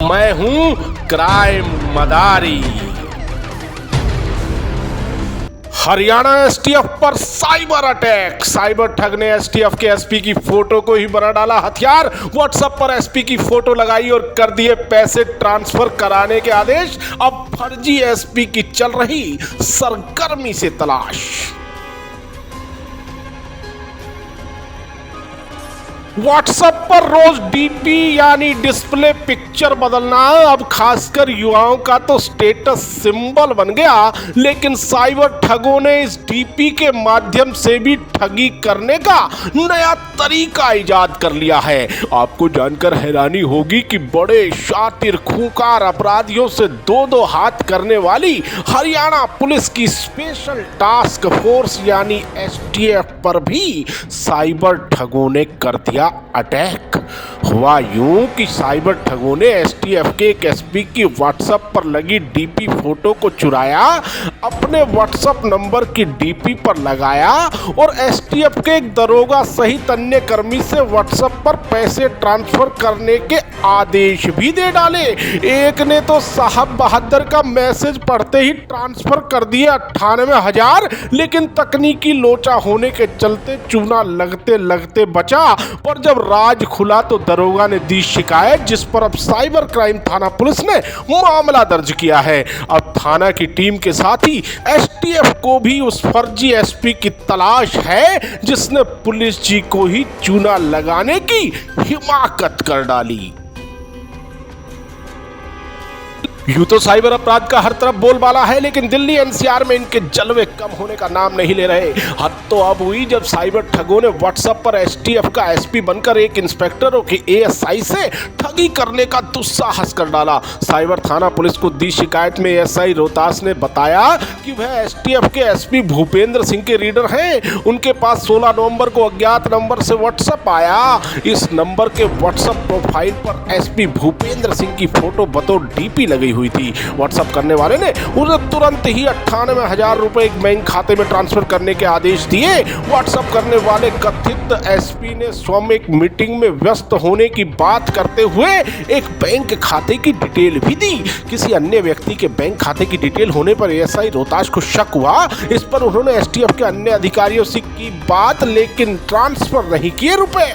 मैं हूं क्राइम मदारी। हरियाणा एसटीएफ पर साइबर अटैक। साइबर ठग ने एसटीएफ के एसपी की फोटो को ही बना डाला हथियार। व्हाट्सएप पर एसपी की फोटो लगाई और कर दिए पैसे ट्रांसफर कराने के आदेश। अब फर्जी एसपी की चल रही सरगर्मी से तलाश। व्हाट्सएप पर रोज डीपी यानी डिस्प्ले पिक्चर बदलना अब खासकर युवाओं का तो स्टेटस सिंबल बन गया, लेकिन साइबर ठगों ने इस डीपी के माध्यम से भी ठगी करने का नया तरीका इजाद कर लिया है। आपको जानकर हैरानी होगी कि बड़े शातिर खूंखार अपराधियों से दो हाथ करने वाली हरियाणा पुलिस की स्पेशल टास्क फोर्स यानी एसटीएफ पर भी साइबर ठगों ने कर दिया अटैक। हुआ यूं कि साइबर ठगों ने एसटीएफ के एक एसपी की व्हाट्सएप पर लगी डीपी फोटो को चुराया, अपने व्हाट्सएप नंबर की डीपी पर लगाया और एसटीएफ के एक दरोगा सहित अन्य कर्मी से व्हाट्सएप पर पैसे ट्रांसफर करने के आदेश भी दे डाले। एक ने तो साहब बहादुर का मैसेज पढ़ते ही ट्रांसफर कर दिया 98,000, लेकिन तकनीकी लोचा होने के चलते चूना लगते लगते बचा। पर जब राज खुला तो दरोगा ने दी शिकायत, जिस पर अब साइबर क्राइम थाना पुलिस ने मामला दर्ज किया है। अब थाना की टीम के साथ ही एसटीएफ को भी उस फर्जी एसपी की तलाश है जिसने पुलिस जी को ही चूना लगाने की हिमाकत कर डाली। यूं तो साइबर अपराध का हर तरफ बोलबाला है, लेकिन दिल्ली एनसीआर में इनके जलवे कम होने का नाम नहीं ले रहे। हद तो अब हुई जब साइबर ठगों ने व्हाट्सएप पर एसटीएफ का एसपी बनकर एक इंस्पेक्टर और एएसआई से ठगी करने का दुस्साहस कर डाला। साइबर थाना पुलिस को दी शिकायत में एएसआई रोहतास ने बताया कि वह एसटीएफ के एसपी भूपेंद्र सिंह के रीडर हैं। उनके पास 16 नवंबर को अज्ञात नंबर से व्हाट्सएप आया। इस नंबर के व्हाट्सएप प्रोफाइल पर एसपी भूपेंद्र सिंह की फोटो बतौर डीपी लगी हुई थी। व्हाट्सएप करने वाले ने उन्हें तुरंत ही 98,000 रुपए एक बैंक खाते में ट्रांसफर करने के आदेश दिए। व्हाट्सएप करने वाले कथित एसपी ने स्वयं एक मीटिंग में व्यस्त होने की बात करते हुए एक बैंक खाते की डिटेल भी दी। किसी अन्य व्यक्ति के बैंक खाते की डिटेल होने पर एएसआई रोहतास को शक हुआ। इस पर उन्होंने एसटीएफ के अन्य अधिकारियों से की बात, लेकिन ट्रांसफर नहीं किए रुपए।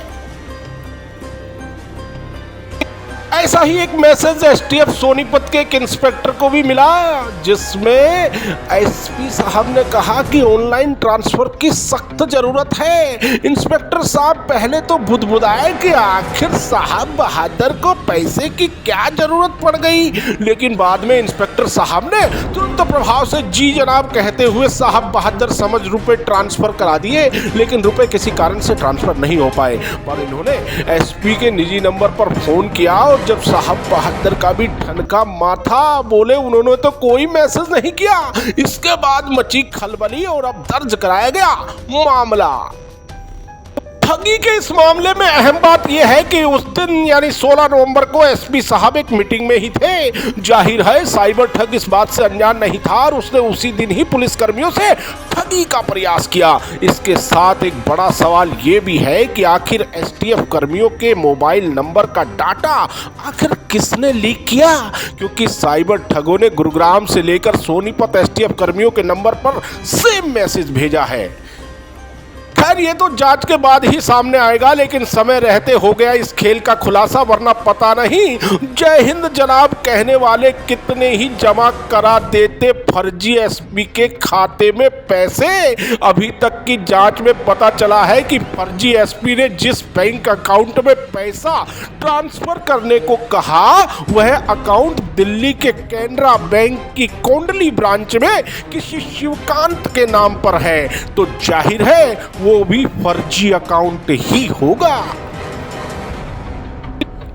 ऐसा ही एक मैसेज एसटीएफ सोनीपत के एक इंस्पेक्टर को भी मिला, जिसमें एसपी साहब ने कहा कि ऑनलाइन ट्रांसफर की सख्त जरूरत है। इंस्पेक्टर साहब पहले तो बुदबुदाए कि आखिर साहब बहादुर को पैसे की क्या जरूरत पड़ गई, लेकिन बाद में इंस्पेक्टर साहब ने तुरंत प्रभाव से जी जनाब कहते हुए साहब बहादुर समझ रुपए ट्रांसफर करा दिए, लेकिन रुपए किसी कारण से ट्रांसफर नहीं हो पाए। पर इन्होंने एसपी के निजी नंबर पर फोन किया और जब साहब बहादुर का भी ठनका माथा, बोले उन्होंने तो कोई मैसेज नहीं किया। इसके बाद मची खलबली और अब दर्ज कराया गया मामला। ठगी के इस मामले में अहम बात यह है कि उस दिन यानी 16 नवंबर को एसपी साहब एक मीटिंग में ही थे। जाहिर है साइबर ठग इस बात से अनजान नहीं था और उसने उसी दिन ही पुलिस कर्मियों से ठगी का प्रयास किया। इसके साथ एक बड़ा सवाल ये भी है कि आखिर एसटीएफ कर्मियों के मोबाइल नंबर का डाटा आखिर किसने लीक किया, क्योंकि साइबर ठगों ने गुरुग्राम से लेकर सोनीपत एसटीएफ कर्मियों के नंबर पर सेम मैसेज भेजा है। खैर ये तो जांच के बाद ही सामने आएगा, लेकिन समय रहते हो गया इस खेल का खुलासा, वरना पता नहीं जय हिंद जनाब कहने वाले कितने ही जमा करा देते फर्जी एसपी के खाते में पैसे। अभी तक की जांच में पता चला है कि फर्जी एसपी ने जिस बैंक अकाउंट में पैसा ट्रांसफर करने को कहा वह अकाउंट दिल्ली के कैनरा बैंक की कोंडली ब्रांच में किसी शिवकांत के नाम पर है, तो जाहिर है वो भी फर्जी अकाउंट ही होगा।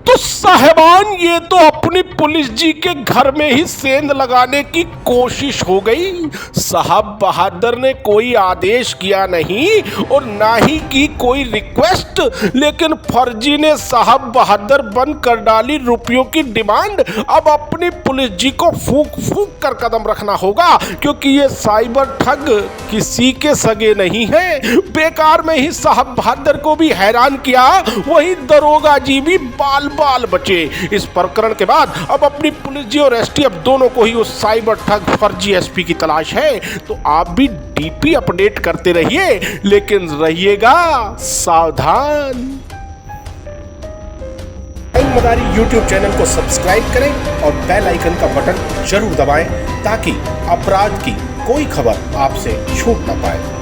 तो साहिबान ये तो अपनी पुलिस जी के घर में ही सेंध लगाने की कोशिश हो गई। साहब बहादुर ने कोई आदेश किया नहीं और ना ही की कोई रिक्वेस्ट, लेकिन फर्जी ने साहब बहादुर बन कर डाली रुपयों की डिमांड। अब अपनी पुलिस जी को फूंक फूंक कर कदम रखना होगा, क्योंकि ये साइबर ठग किसी के सगे नहीं है। बेकार में ही साहब बहादुर को भी हैरान किया, वही दरोगा जी भी बाल बाल बचे। इस प्रकरण के बाद अब अपनी पुलिस जी और एसटीएफ दोनों को ही उस साइबर ठग फर्जी एसपी की तलाश है। तो आप भी डीपी अपडेट करते रहिए, लेकिन रहिएगा सावधान। मदारी यूट्यूब चैनल को सब्सक्राइब करें और बेल आइकन का बटन जरूर दबाएं ताकि अपराध की कोई खबर आपसे छूट ना पाए।